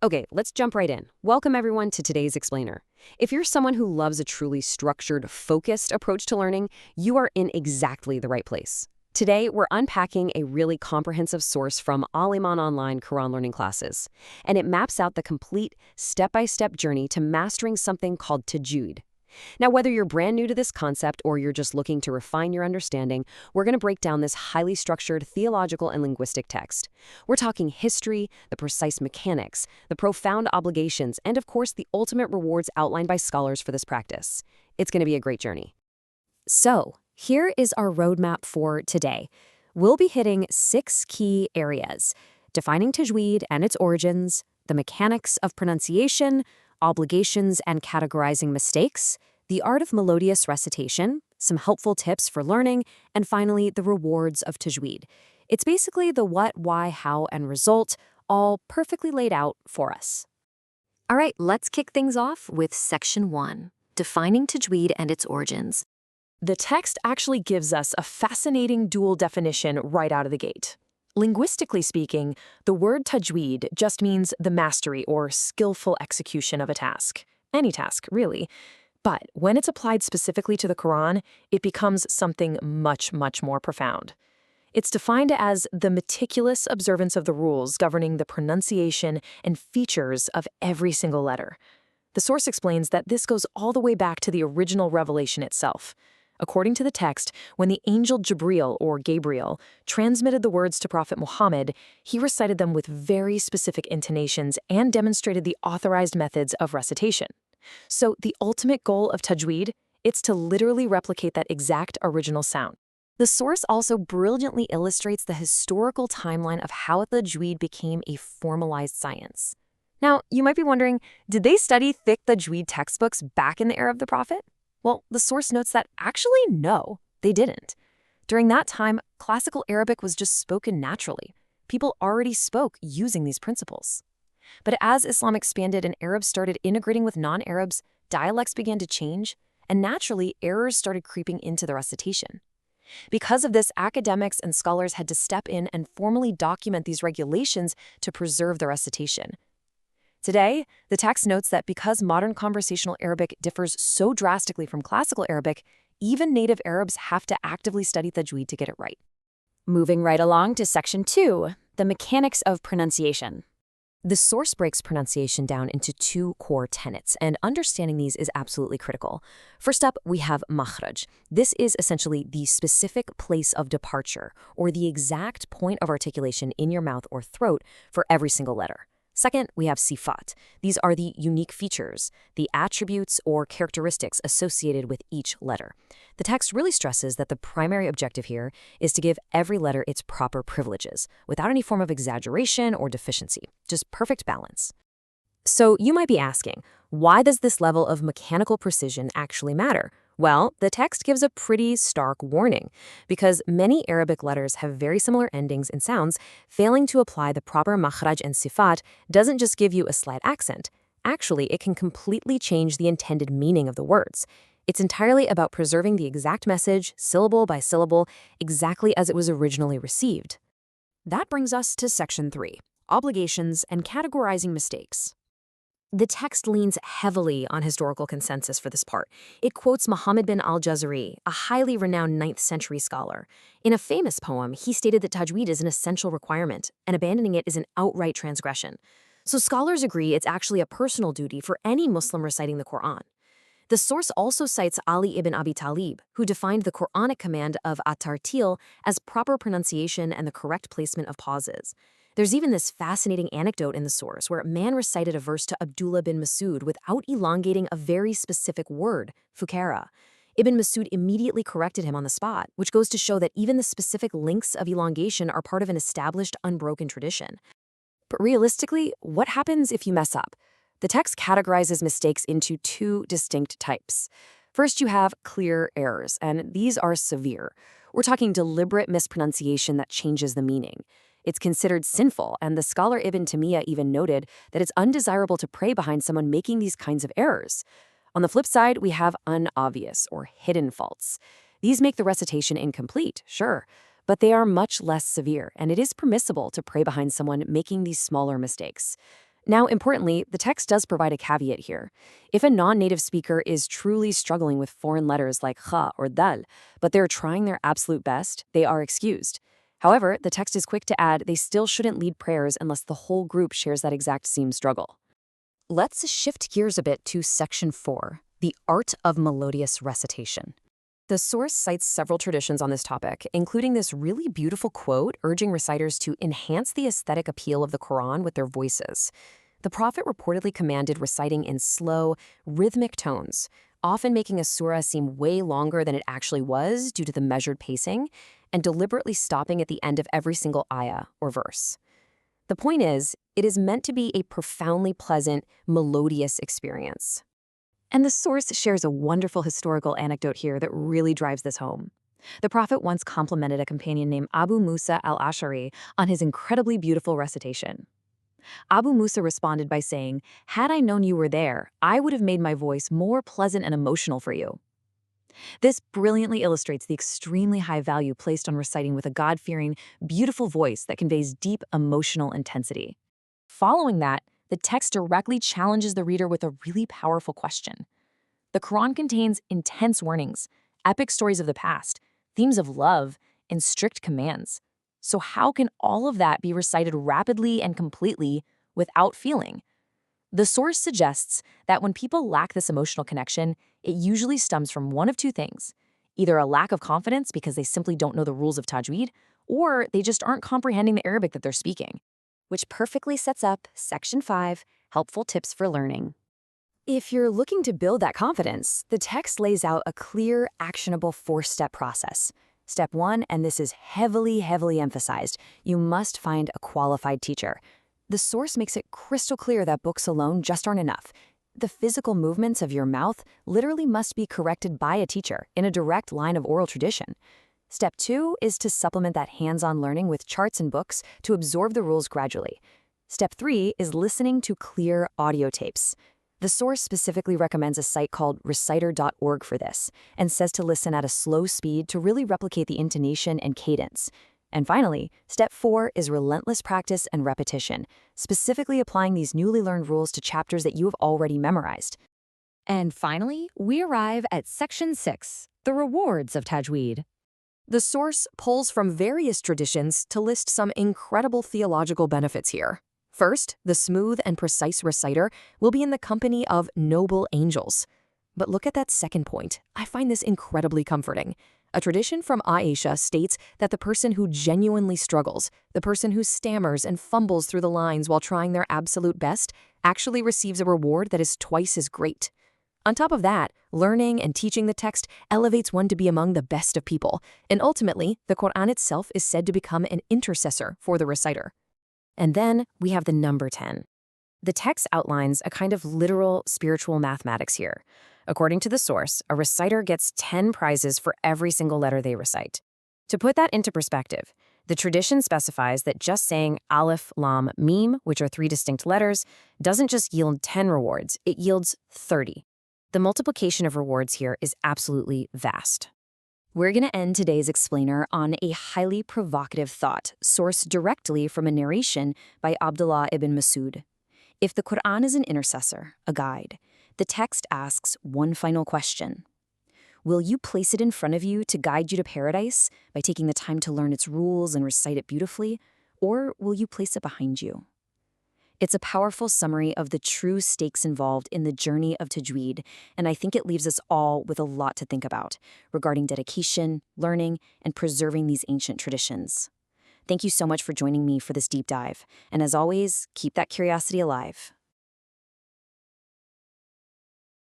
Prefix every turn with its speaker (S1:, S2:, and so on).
S1: Okay, let's jump right in. Welcome everyone to today's explainer. If you're someone who loves a truly structured, focused approach to learning, you are in exactly the right place. Today, we're unpacking a really comprehensive source from Al-Iman Online Quran learning classes, and it maps out the complete, step-by-step journey to mastering something called Tajweed. Now, whether you're brand new to this concept or you're just looking to refine your understanding, we're going to break down this highly structured theological and linguistic text. We're talking history, the precise mechanics, the profound obligations, and of course, the ultimate rewards outlined by scholars for this practice. It's going to be a great journey. So, here is our roadmap for today. We'll be hitting 6 key areas: defining Tajweed and its origins, the mechanics of pronunciation, obligations and categorizing mistakes, the art of melodious recitation, some helpful tips for learning, and finally, the rewards of Tajweed. It's basically the what, why, how, and result, all perfectly laid out for us. All right, let's kick things off with Section 1, defining Tajweed and its origins.
S2: The text actually gives us a fascinating dual definition right out of the gate. Linguistically speaking, the word tajweed just means the mastery or skillful execution of a task. Any task, really. But when it's applied specifically to the Quran, it becomes something much, much more profound. It's defined as the meticulous observance of the rules governing the pronunciation and features of every single letter. The source explains that this goes all the way back to the original revelation itself. According to the text, when the angel Jibril, or Gabriel, transmitted the words to Prophet Muhammad, he recited them with very specific intonations and demonstrated the authorized methods of recitation. So the ultimate goal of Tajweed, it's to literally replicate that exact original sound.
S1: The source also brilliantly illustrates the historical timeline of how Tajweed became a formalized science. Now, you might be wondering, did they study thick Tajweed textbooks back in the era of the Prophet? Well, the source notes that actually no, they didn't. During that time, classical Arabic was just spoken naturally. People already spoke using these principles. But as Islam expanded and Arabs started integrating with non-Arabs, dialects began to change, and naturally, errors started creeping into the recitation. Because of this, academics and scholars had to step in and formally document these regulations to preserve the recitation. Today, the text notes that because modern conversational Arabic differs so drastically from classical Arabic, even native Arabs have to actively study Tajweed to get it right. Moving right along to Section 2, the mechanics of pronunciation. The source breaks pronunciation down into 2 core tenets, and understanding these is absolutely critical. First up, we have makhraj. This is essentially the specific place of departure, or the exact point of articulation in your mouth or throat for every single letter. Second, we have sifat. These are the unique features, the attributes or characteristics associated with each letter. The text really stresses that the primary objective here is to give every letter its proper privileges, without any form of exaggeration or deficiency, just perfect balance. So you might be asking, why does this level of mechanical precision actually matter? Well, the text gives a pretty stark warning, because many Arabic letters have very similar endings and sounds. Failing to apply the proper makhraj and sifat doesn't just give you a slight accent. Actually, it can completely change the intended meaning of the words. It's entirely about preserving the exact message, syllable by syllable, exactly as it was originally received. That brings us to Section 3, obligations and categorizing mistakes. The text leans heavily on historical consensus for this part. It quotes Muhammad bin al-Jazari, a highly renowned 9th century scholar. In a famous poem, he stated that Tajweed is an essential requirement, and abandoning it is an outright transgression. So scholars agree it's actually a personal duty for any Muslim reciting the Quran. The source also cites Ali ibn Abi Talib, who defined the Quranic command of at-tartil as proper pronunciation and the correct placement of pauses. There's even this fascinating anecdote in the source where a man recited a verse to Abdullah bin Masud without elongating a very specific word, fukara. Ibn Masud immediately corrected him on the spot, which goes to show that even the specific lengths of elongation are part of an established, unbroken tradition. But realistically, what happens if you mess up? The text categorizes mistakes into 2 distinct types. First, you have clear errors, and these are severe. We're talking deliberate mispronunciation that changes the meaning. It's considered sinful, and the scholar Ibn Taymiyyah even noted that it's undesirable to pray behind someone making these kinds of errors. On the flip side, we have unobvious or hidden faults. These make the recitation incomplete, sure, but they are much less severe, and it is permissible to pray behind someone making these smaller mistakes. Now, importantly, the text does provide a caveat here. If a non-native speaker is truly struggling with foreign letters like kha or dal, but they're trying their absolute best, they are excused. However, the text is quick to add they still shouldn't lead prayers unless the whole group shares that exact same struggle. Let's shift gears a bit to Section 4, the art of melodious recitation. The source cites several traditions on this topic, including this really beautiful quote urging reciters to enhance the aesthetic appeal of the Quran with their voices. The Prophet reportedly commanded reciting in slow, rhythmic tones, often making a surah seem way longer than it actually was due to the measured pacing, and deliberately stopping at the end of every single ayah or verse. The point is, it is meant to be a profoundly pleasant, melodious experience. And the source shares a wonderful historical anecdote here that really drives this home. The Prophet once complimented a companion named Abu Musa al-Ash'ari on his incredibly beautiful recitation. Abu Musa responded by saying, "Had I known you were there, I would have made my voice more pleasant and emotional for you." This brilliantly illustrates the extremely high value placed on reciting with a God-fearing, beautiful voice that conveys deep emotional intensity. Following that, the text directly challenges the reader with a really powerful question. The Quran contains intense warnings, epic stories of the past, themes of love, and strict commands. So how can all of that be recited rapidly and completely without feeling? The source suggests that when people lack this emotional connection, it usually stems from one of two things: either a lack of confidence because they simply don't know the rules of Tajweed, or they just aren't comprehending the Arabic that they're speaking. Which perfectly sets up Section 5, Helpful Tips for Learning. If you're looking to build that confidence, the text lays out a clear, actionable 4-step process. Step 1, and this is heavily emphasized, you must find a qualified teacher. The source makes it crystal clear that books alone just aren't enough. The physical movements of your mouth literally must be corrected by a teacher in a direct line of oral tradition. Step 2 is to supplement that hands-on learning with charts and books to absorb the rules gradually. Step 3 is listening to clear audio tapes. The source specifically recommends a site called reciter.org for this, and says to listen at a slow speed to really replicate the intonation and cadence. And finally, Step 4 is relentless practice and repetition, specifically applying these newly learned rules to chapters that you have already memorized. And finally, we arrive at Section 6, the rewards of Tajweed. The source pulls from various traditions to list some incredible theological benefits here. First, the smooth and precise reciter will be in the company of noble angels. But look at that second point. I find this incredibly comforting. A tradition from Aisha states that the person who genuinely struggles, the person who stammers and fumbles through the lines while trying their absolute best, actually receives a reward that is twice as great. On top of that, learning and teaching the text elevates one to be among the best of people, and ultimately, the Quran itself is said to become an intercessor for the reciter. And then we have the number 10. The text outlines a kind of literal spiritual mathematics here. According to the source, a reciter gets 10 prizes for every single letter they recite. To put that into perspective, the tradition specifies that just saying Aleph, Lam, Mim, which are 3 distinct letters, doesn't just yield 10 rewards, it yields 30. The multiplication of rewards here is absolutely vast. We're going to end today's explainer on a highly provocative thought, sourced directly from a narration by Abdullah ibn Masud. If the Quran is an intercessor, a guide, the text asks one final question. Will you place it in front of you to guide you to paradise by taking the time to learn its rules and recite it beautifully, or will you place it behind you? It's a powerful summary of the true stakes involved in the journey of Tajweed, and I think it leaves us all with a lot to think about regarding dedication, learning, and preserving these ancient traditions. Thank you so much for joining me for this deep dive, and as always, keep that curiosity alive.